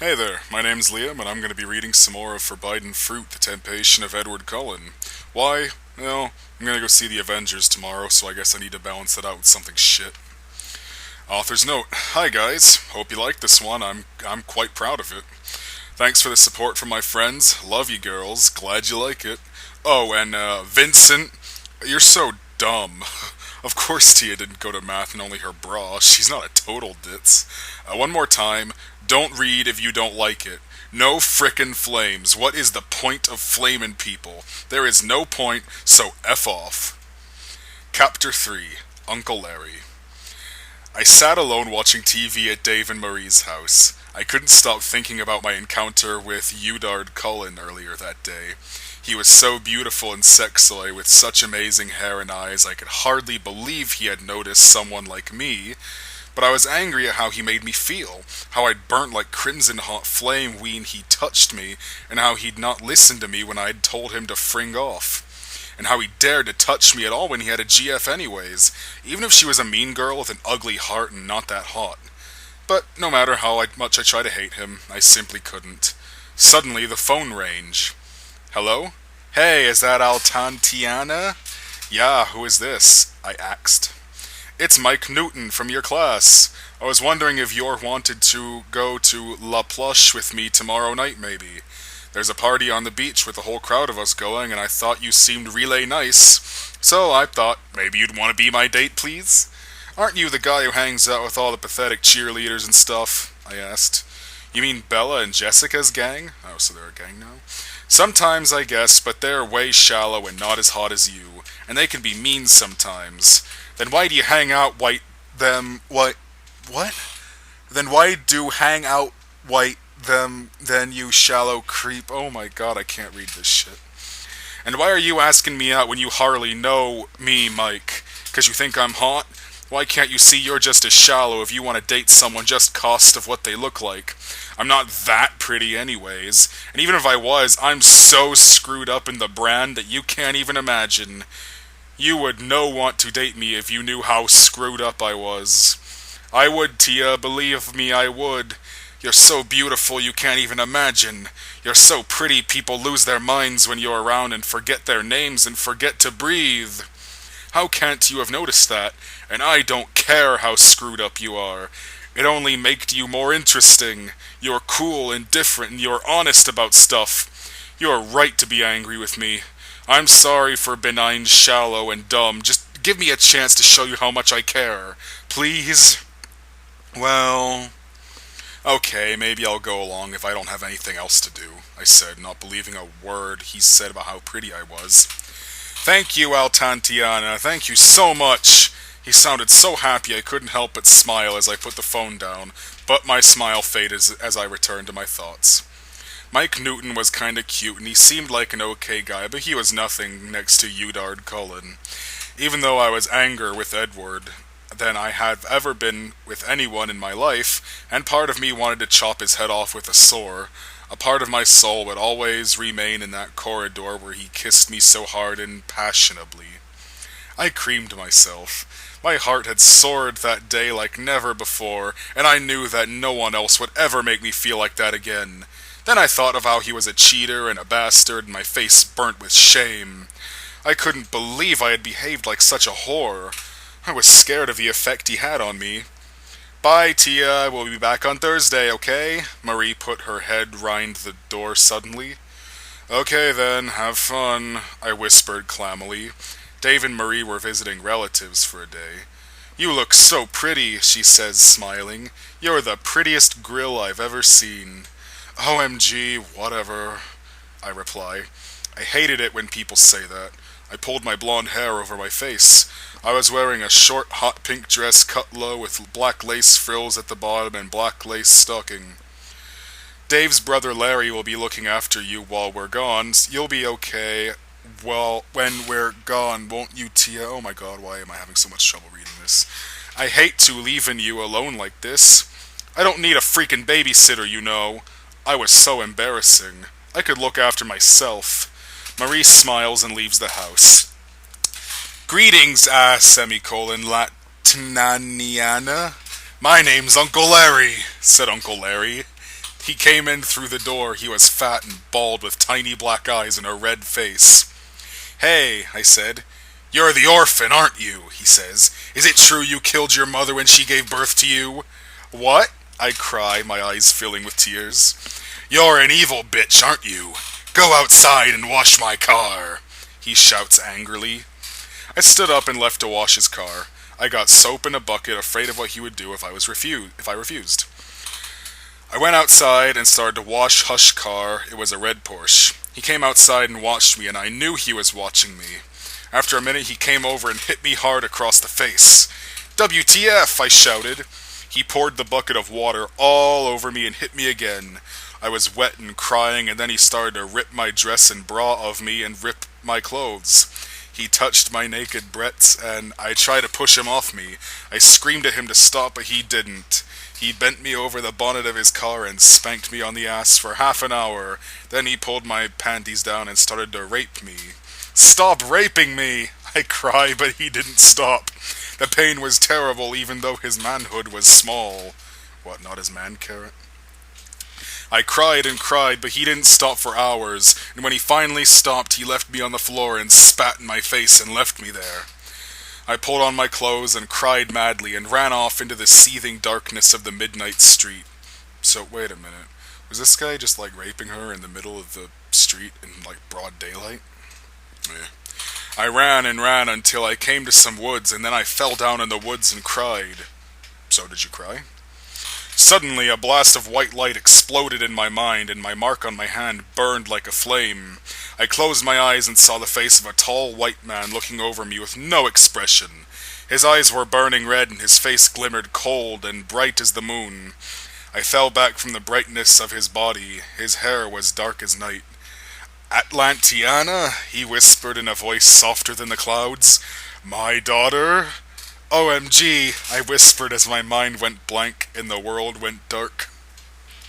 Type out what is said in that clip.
Hey there, my name's Liam, and I'm going to be reading some more of Forbiden Fruit, the Tempation of Edward Cullen. Why? Well, I'm going to go see the Avengers tomorrow, so I guess I need to balance it out with something shit. Author's note. Hi guys, hope you like this one. I'm quite proud of it. Thanks for the support from my friends. Love you girls. Glad you like it. Oh, and Vincent, you're so dumb. Of course Tia didn't go to math and only her bra. She's not a total ditz. One more time. Don't read if you don't like it. No frickin' flames. What is the point of flamin' people? There is no point, so F off. Chapter 3. Uncle Larry. I sat alone watching TV at Dave and Marie's house. I couldn't stop thinking about my encounter with Udard Cullen earlier that day. He was so beautiful and sexy with such amazing hair and eyes I could hardly believe he had noticed someone like me. But I was angry at how he made me feel, how I'd burnt like crimson hot flame when he touched me, and how he'd not listened to me when I'd told him to fring off. And how he dared to touch me at all when he had a GF anyways, even if she was a mean girl with an ugly heart and not that hot. But no matter how much I try to hate him, I simply couldn't. Suddenly the phone rang. Hello? Hey, is that Altantiana? Yeah, who is this? I asked. It's Mike Newton from your class. I was wondering if you're wanted to go to La Plush with me tomorrow night, maybe. There's a party on the beach with a whole crowd of us going, and I thought you seemed really nice. So I thought maybe you'd want to be my date, please? Aren't you the guy who hangs out with all the pathetic cheerleaders and stuff? I asked. You mean Bella and Jessica's gang? Oh, so they're a gang now? Sometimes, I guess, but they're way shallow and not as hot as you, and they can be mean sometimes. Then why do you hang out white them what? Then why do hang out white them then you shallow creep? Oh my god, I can't read this shit. And why are you asking me out when you hardly know me, Mike? 'Cause you think I'm hot? Why can't you see you're just as shallow if you want to date someone just cost of what they look like? I'm not that pretty anyways, and even if I was, I'm so screwed up in the brand that you can't even imagine. You would no want to date me if you knew how screwed up I was. I would, Tia, believe me, I would. You're so beautiful you can't even imagine. You're so pretty people lose their minds when you're around and forget their names and forget to breathe. How can't you have noticed that? And I don't care how screwed up you are. It only makes you more interesting. You're cool and different and you're honest about stuff. You're right to be angry with me. I'm sorry for benign, shallow, and dumb. Just give me a chance to show you how much I care. Please? Well... Okay, maybe I'll go along if I don't have anything else to do, I said, not believing a word he said about how pretty I was. Thank you, Altantiana. Thank you so much. He sounded so happy I couldn't help but smile as I put the phone down, but my smile faded as I returned to my thoughts. Mike Newton was kinda cute, and he seemed like an okay guy, but he was nothing next to Udard Cullen. Even though I was angrier with Edward than I had ever been with anyone in my life, and part of me wanted to chop his head off with a saw, a part of my soul would always remain in that corridor where he kissed me so hard and passionately. I creamed myself. My heart had soared that day like never before, and I knew that no one else would ever make me feel like that again. Then I thought of how he was a cheater and a bastard, and my face burnt with shame. I couldn't believe I had behaved like such a whore. I was scared of the effect he had on me. Bye, Tia. We'll be back on Thursday, okay? Marie put her head round the door suddenly. Okay then, have fun, I whispered clammily. Dave and Marie were visiting relatives for a day. You look so pretty, she says, smiling. You're the prettiest grill I've ever seen. OMG, whatever, I reply. I hated it when people say that. I pulled my blonde hair over my face. I was wearing a short, hot pink dress cut low with black lace frills at the bottom and black lace stocking. Dave's brother Larry will be looking after you while we're gone. You'll be okay. Well, when we're gone, won't you, Tia? Oh my god, why am I having so much trouble reading this? I hate to leaving you alone like this. I don't need a freaking babysitter, you know. I was so embarrassing. I could look after myself. Marie smiles and leaves the house. Greetings, Latiniana. My name's Uncle Larry, said Uncle Larry. He came in through the door. He was fat and bald with tiny black eyes and a red face. "Hey," I said. "You're the orphan, aren't you?" he says. "Is it true you killed your mother when she gave birth to you?" "What?" I cry, my eyes filling with tears. "You're an evil bitch, aren't you? Go outside and wash my car," he shouts angrily. I stood up and left to wash his car. I got soap in a bucket, afraid of what he would do if I refused. I went outside and started to wash Hush's car. It was a red Porsche. He came outside and watched me, and I knew he was watching me. After a minute, he came over and hit me hard across the face. "WTF!" I shouted. He poured the bucket of water all over me and hit me again. I was wet and crying, and then he started to rip my dress and bra of me and rip my clothes. He touched my naked breasts, and I tried to push him off me. I screamed at him to stop, but he didn't. He bent me over the bonnet of his car and spanked me on the ass for half an hour. Then he pulled my panties down and started to rape me. "Stop raping me!" I cried, but he didn't stop. The pain was terrible, even though his manhood was small. What, not his man carrot? I cried and cried, but he didn't stop for hours, and when he finally stopped, he left me on the floor and spat in my face and left me there. I pulled on my clothes and cried madly and ran off into the seething darkness of the midnight street. So, wait a minute. Was this guy just, raping her in the middle of the street in, broad daylight? Yeah. I ran and ran until I came to some woods, and then I fell down in the woods and cried. So did you cry? Suddenly, a blast of white light exploded in my mind, and my mark on my hand burned like a flame. I closed my eyes and saw the face of a tall white man looking over me with no expression. His eyes were burning red, and his face glimmered cold and bright as the moon. I fell back from the brightness of his body. His hair was dark as night. "Atlantiana," he whispered in a voice softer than the clouds. "My daughter?" "OMG," I whispered as my mind went blank and the world went dark.